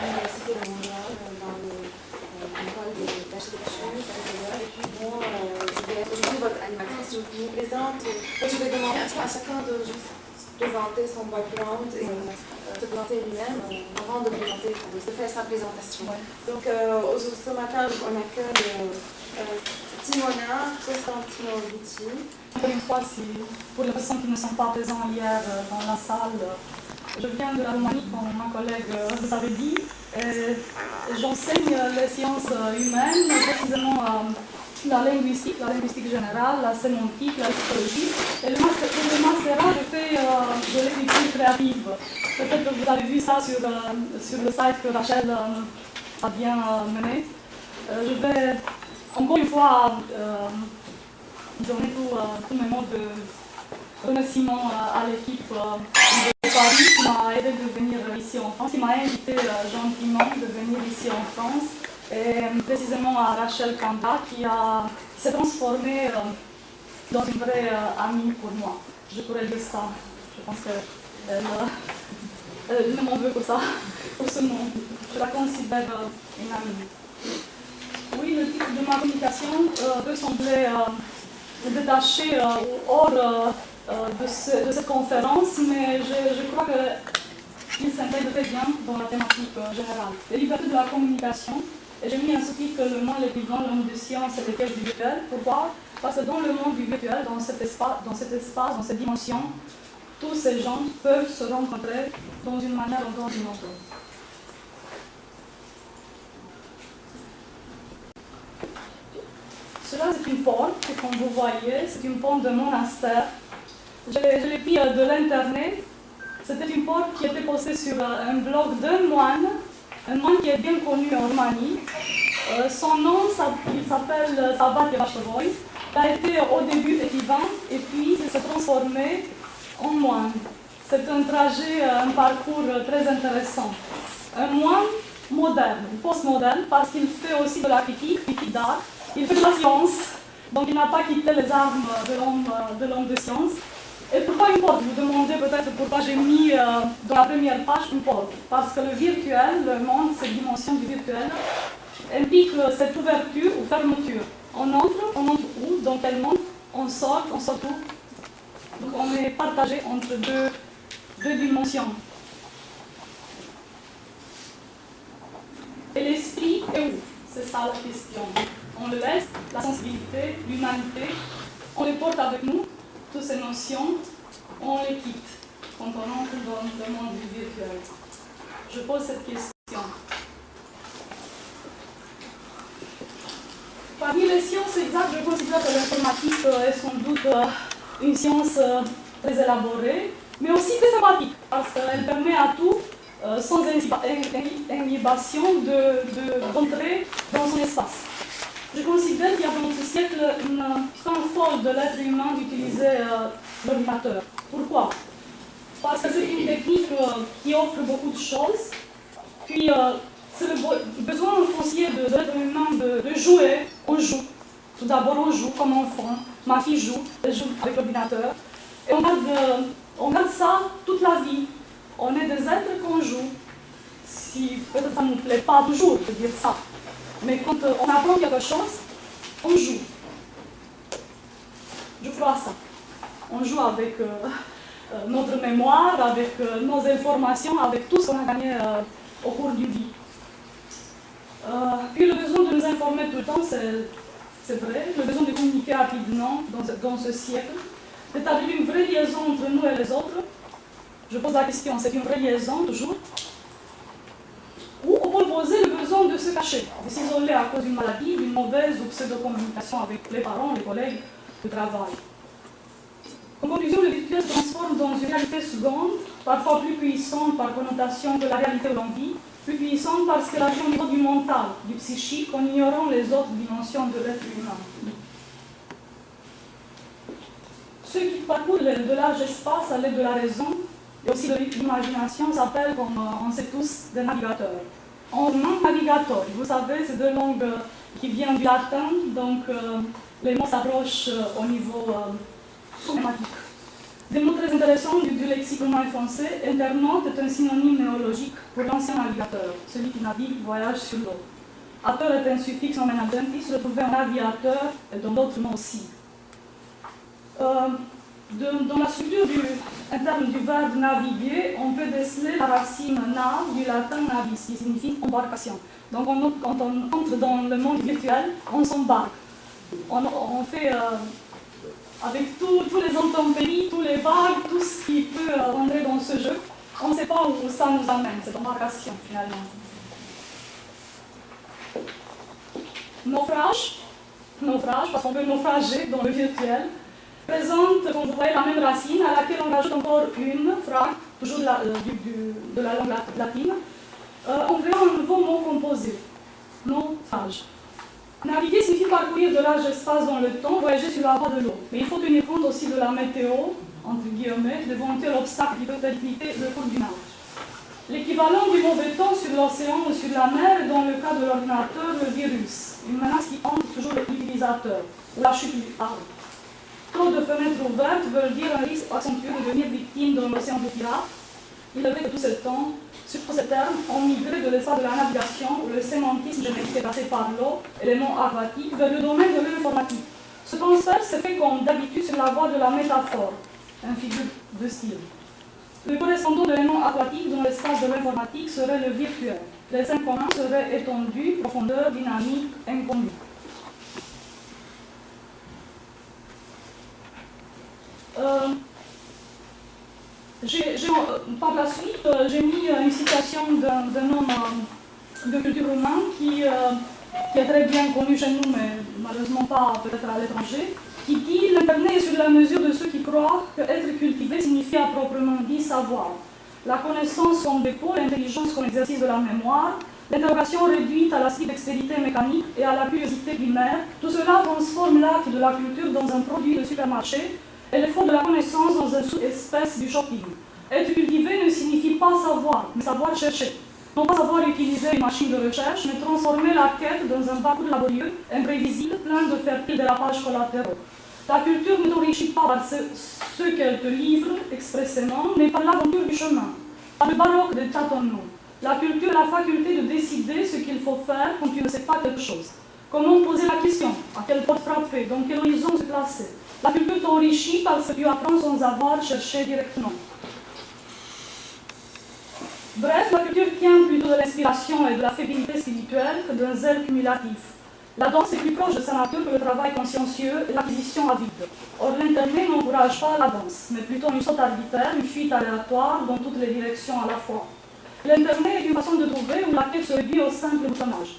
l'université de Montréal, dans l'école d'architecture, et puis bon, je vais être aussi votre animatrice. Je vous présente, je vais demander à chacun de juste présenter son background et se présenter lui-même avant de faire sa présentation. Donc ce matin, on accueille Simona Costantino-Vici. Encore une fois, pour les personnes qui ne sont pas présentes hier dans la salle, je viens de la Roumanie, comme ma collègue vous avait dit. J'enseigne les sciences humaines, précisément la linguistique générale, la sémantique, la psychologie. Et le masterat, je fais de l'écriture créative. Peut-être que vous avez vu ça sur le site que Rachel a bien mené. Je vais encore une fois donner tous mes mots de remerciement à l'équipe de Paris qui m'a aidé de venir ici en France, qui m'a invité gentiment de venir ici en France, et précisément à Rachel Kanda qui s'est transformée dans une vraie amie pour moi. Je pourrais dire ça. Je pense qu'elle ne m'en veut que ça, pour ce mot. Je la considère une amie. Oui, le titre de ma communication peut sembler détaché hors de cette conférence, mais je crois qu'il s'intègre très bien dans la thématique générale. Les libertés de la communication, et j'ai mis un sous-titre le monde est vivant, le monde des sciences et des pièges du virtuel. Pourquoi? Parce que dans le monde du virtuel, dans cet espace, dans cette dimension, tous ces gens peuvent se rencontrer dans une manière ou dans une autre. Cela, c'est une porte, comme vous voyez, c'est une porte de monastère. Je l'ai pris de l'internet. C'était une porte qui était postée sur un blog d'un moine, un moine qui est bien connu en Roumanie. Son nom, il s'appelle Sabat Vachevoy. Il a été au début écrivain et puis il s'est transformé en moine. C'est un trajet, un parcours très intéressant. Un moine moderne, postmoderne, parce qu'il fait aussi de la critique d'art. Il fait de la science, donc il n'a pas quitté les armes de l'homme de science. Et pourquoi une porte? Vous demandez peut-être pourquoi j'ai mis dans la première page une porte. Parce que le virtuel, le monde, cette dimension du virtuel, implique cette ouverture ou fermeture. On entre où? Dans quel monde? On sort où? Donc on est partagé entre deux dimensions. Et l'esprit est où? C'est ça la question. On le laisse, la sensibilité, l'humanité, on les porte avec nous, toutes ces notions, on les quitte quand on entre dans le monde du virtuel. Je pose cette question. Parmi les sciences exactes, je considère que l'informatique est sans doute une science très élaborée, mais aussi très sympathique, parce qu'elle permet à tout, sans inhibition, d'entrer dans son espace. Je considère qu'il y a dans notre siècle une fin folle de l'être humain d'utiliser l'ordinateur. Pourquoi? Parce que c'est une technique qui offre beaucoup de choses, puis c'est le besoin foncier de l'être humain de jouer. On joue. Tout d'abord, on joue comme enfant. Ma fille joue, elle joue avec l'ordinateur. Et on garde ça toute la vie. On est des êtres qu'on joue. Si peut-être ça ne nous plaît pas toujours de dire ça. Mais quand on apprend quelque chose, on joue. Je crois ça. On joue avec notre mémoire, avec nos informations, avec tout ce qu'on a gagné au cours d'une vie. Puis le besoin de nous informer tout le temps, c'est vrai. Le besoin de communiquer rapidement dans ce siècle, d'établir une vraie liaison entre nous et les autres. Je pose la question, c'est une vraie liaison toujours? Ou opposer le besoin de se cacher, de s'isoler à cause d'une maladie, d'une mauvaise ou pseudo-communication avec les parents, les collègues de travail. En conclusion, le virtuel se transforme dans une réalité seconde, parfois plus puissante par connotation que la réalité où l'on vit, plus puissante parce qu'elle agit au niveau du mental, du psychique, en ignorant les autres dimensions de l'être humain. Ceux qui parcourent de large espace à l'aide de la raison et aussi de l'imagination s'appellent, comme on sait tous, des navigateurs. En roumain, navigateur, vous savez, c'est deux langues qui viennent du latin, donc les mots s'approchent au niveau phonématique. Des mots très intéressants du lexique romain français, internaute est un synonyme néologique pour l'ancien navigateur, celui qui navigue, voyage sur l'eau. Ateur est un suffixe nominalentis retrouvé en aviateur et dans d'autres mots aussi. Dans la structure interne du verbe naviguer, on peut déceler la racine nav du latin navis, qui signifie embarcation. Donc quand on entre dans le monde virtuel, on s'embarque. On fait avec tous les intempéries, tous les vagues, tout ce qui peut rentrer dans ce jeu, on ne sait pas où ça nous amène, cette embarcation finalement. Naufrage, parce qu'on peut naufrager dans le virtuel, présente, comme vous voyez, la même racine à laquelle on rajoute encore une, fra, toujours de la langue latine, en créant un nouveau mot composé, naufrage. Naviguer signifie parcourir de larges espaces dans le temps, voyager sur la voie de l'eau. Mais il faut tenir compte aussi de la météo, entre guillemets, d'éventuels obstacles qui peuvent limiter le cours du nage. L'équivalent du mauvais temps sur l'océan ou sur la mer est dans le cas de l'ordinateur le virus, une menace qui hante toujours l'utilisateur, ou la chute du arbre. Trop de fenêtres ouvertes veulent dire un risque accentué de devenir victime d'un océan de pirates. Il est vrai que tout ce temps, surtout ces termes, ont migré de l'espace de la navigation, où le sémantisme génétique est passé par l'eau et les noms aquatiques, vers le domaine de l'informatique. Ce transfert se fait comme d'habitude sur la voie de la métaphore, un figure de style. Le correspondant de l'élément aquatique dans l'espace de l'informatique serait le virtuel. Les cinq communs seraient étendus, profondeur, dynamique, inconnue. Par la suite, j'ai mis une citation d'un homme de culture roumaine qui est très bien connu chez nous, mais malheureusement pas peut-être à l'étranger, qui dit « L'Internet est sur la mesure de ceux qui croient que être cultivé signifie à proprement dit savoir. La connaissance comme dépôt, l'intelligence comme exercice de la mémoire, l'interrogation réduite à la strict dextérité mécanique et à la curiosité primaire, tout cela transforme l'acte de la culture dans un produit de supermarché et l'effort de la connaissance dans une sous-espèce du shopping. Être cultivé ne signifie pas savoir, mais savoir chercher. Non pas savoir utiliser une machine de recherche, mais transformer la quête dans un parcours laborieux, imprévisible, plein de fertiles dérapages collatéraux. Ta culture ne t'enrichit pas par ce qu'elle te livre expressément, mais par l'aventure du chemin, par le baroque de tâtonnement. La culture est la faculté de décider ce qu'il faut faire quand tu ne sais pas quelque chose. Comment poser la question, à quelle porte frapper, dans quel horizon se placer. La culture t'enrichit parce que tu apprends sans avoir cherché directement. Bref, la culture tient plutôt de l'inspiration et de la fébrilité spirituelle que d'un zèle cumulatif. La danse est plus proche de sa nature que le travail consciencieux et l'acquisition avide. Or, l'Internet n'encourage pas la danse, mais plutôt une saute arbitraire, une fuite aléatoire dans toutes les directions à la fois. L'Internet est une façon de trouver où la quête se réduit au simple boutonnage.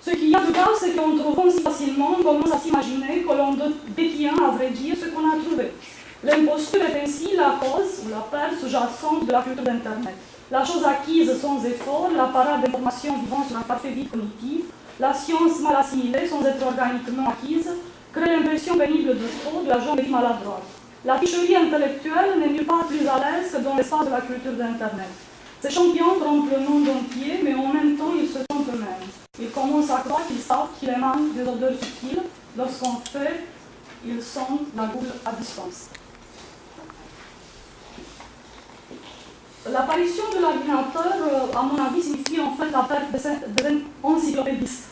Ce qu'il y a de grave, c'est qu'en trouvant si facilement, on commence à s'imaginer que l'on détient, à vrai dire, ce qu'on a trouvé. L'imposture est ainsi la cause ou la perte sous-jacente de la culture d'Internet. La chose acquise sans effort, l'appareil d'information vivant sur un parfait vide cognitif, la science mal assimilée sans être organiquement acquise, crée l'impression pénible de faux, de la géométrie maladroite. La tricherie intellectuelle n'est nulle part plus à l'aise que dans l'espace de la culture d'Internet. Ces champions trompent le monde entier, mais en même temps ils se trompent eux-mêmes. Ils commencent à croire qu'ils savent qu'il émane des odeurs subtiles, lorsqu'en fait, ils sentent la boule à distance. L'apparition de l'ordinateur, à mon avis, signifie en fait la perte des encyclopédistes.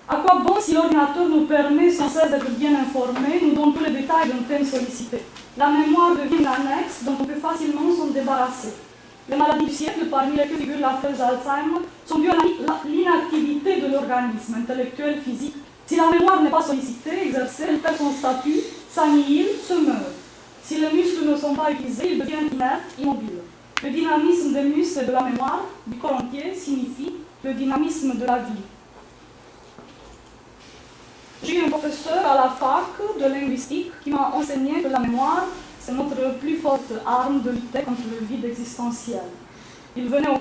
À quoi bon si l'ordinateur nous permet sans cesse d'être bien informés, nous donne tous les détails d'un thème sollicité? La mémoire devient une annexe dont on peut facilement s'en débarrasser. Les maladies du siècle, parmi lesquelles figure la feuille d'Alzheimer, sont dues à l'inactivité de l'organisme intellectuel, physique. Si la mémoire n'est pas sollicitée, exercée, elle perd son statut, s'annihile, se meurt. Si les muscles ne sont pas utilisés, ils deviennent inertes, immobiles. Le dynamisme des muscles et de la mémoire du corps entier signifie le dynamisme de la vie. J'ai eu un professeur à la fac de linguistique qui m'a enseigné que la mémoire, c'est notre plus forte arme de lutter contre le vide existentiel. Il venait au